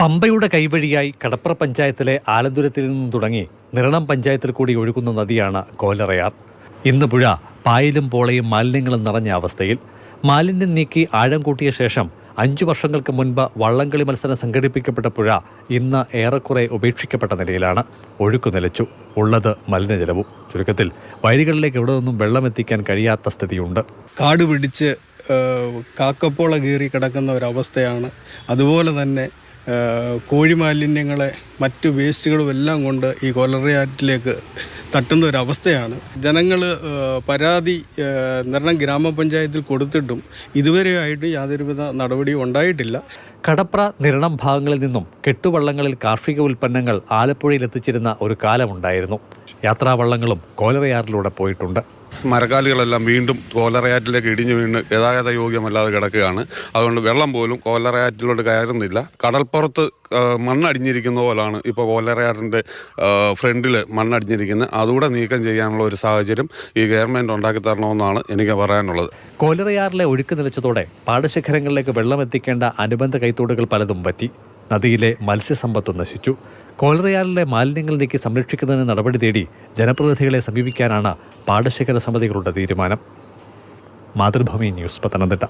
പമ്പയുടെ കൈവഴിയായി കടപ്ര പഞ്ചായത്തിലെ ആലന്തുരത്തിൽ നിന്നും തുടങ്ങി നിരണം പഞ്ചായത്തിൽ കൂടി ഒഴുകുന്ന നദിയാണ് കോലറയാർ. ഇന്ന് പുഴ പായലും പോളയും മാലിന്യങ്ങളും നിറഞ്ഞ അവസ്ഥയിൽ. മാലിന്യം നീക്കി ആഴം കൂട്ടിയ ശേഷം 5 വർഷങ്ങൾക്ക് മുൻപ് വള്ളംകളി മത്സരം സംഘടിപ്പിക്കപ്പെട്ട പുഴ ഇന്ന് ഏറെക്കുറെ ഉപേക്ഷിക്കപ്പെട്ട നിലയിലാണ്. ഒഴുക്കു നിലച്ചു, ഉള്ളത് മലിനജലവും. ചുരുക്കത്തിൽ വഴികളിലേക്ക് എവിടെ നിന്നും വെള്ളമെത്തിക്കാൻ കഴിയാത്ത സ്ഥിതിയുണ്ട്. കാട് പിടിച്ച് കാക്കപ്പോള കീറി കിടക്കുന്ന ഒരവസ്ഥയാണ്. അതുപോലെ തന്നെ കോഴിമാലിന്യങ്ങളെ മറ്റു വേസ്റ്റുകളും എല്ലാം കൊണ്ട് ഈ കോലറയാറ്റിലേക്ക് തട്ടുന്ന ഒരവസ്ഥയാണ്. ജനങ്ങൾ പരാതി നിരണം ഗ്രാമപഞ്ചായത്തിൽ കൊടുത്തിട്ടും ഇതുവരെയായിട്ട് യാതൊരുവിധ നടപടിയും ഉണ്ടായിട്ടില്ല. കടപ്ര നിരണം ഭാഗങ്ങളിൽ നിന്നും കെട്ടുവള്ളങ്ങളിൽ കാർഷിക ഉൽപ്പന്നങ്ങൾ ആലപ്പുഴയിൽ എത്തിച്ചിരുന്ന ഒരു കാലമുണ്ടായിരുന്നു. യാത്രാവള്ളങ്ങളും കോലറയാറിലൂടെ പോയിട്ടുണ്ട്. മരക്കാലുകളെല്ലാം വീണ്ടും കോലറയാറ്റിലേക്ക് ഇടിഞ്ഞു വീണ് ഗതാഗത യോഗ്യമല്ലാതെ കിടക്കുകയാണ്. അതുകൊണ്ട് വെള്ളം പോലും കോലറയാറ്റിലോട്ട് കയറുന്നില്ല. കടൽപ്പുറത്ത് മണ്ണടിഞ്ഞിരിക്കുന്ന പോലാണ് ഇപ്പോൾ കോലറയാറ്റിൻ്റെ ഫ്രണ്ടിൽ മണ്ണടിഞ്ഞിരിക്കുന്നത്. അതുകൂടെ നീക്കം ചെയ്യാനുള്ള ഒരു സാഹചര്യം ഈ ഗവൺമെൻറ് ഉണ്ടാക്കി തരണമെന്നാണ് എനിക്ക് പറയാനുള്ളത്. കോലറയാറിലെ ഒഴുക്ക് നിലച്ചതോടെ പാടശേഖരങ്ങളിലേക്ക് വെള്ളം എത്തിക്കേണ്ട അനുബന്ധ കൈത്തോടുകൾ പലതും പറ്റി. നദിയിലെ മത്സ്യസമ്പത്ത് നശിച്ചു. കോലറയാറിലെ മാലിന്യങ്ങൾ നീക്കി സംരക്ഷിക്കുന്നതിന് നടപടി തേടി ജനപ്രതിനിധികളെ സമീപിക്കാനാണ് പാടശേഖര സമിതികളുടെ തീരുമാനം. മാതൃഭൂമി ന്യൂസ്, പത്തനംതിട്ട.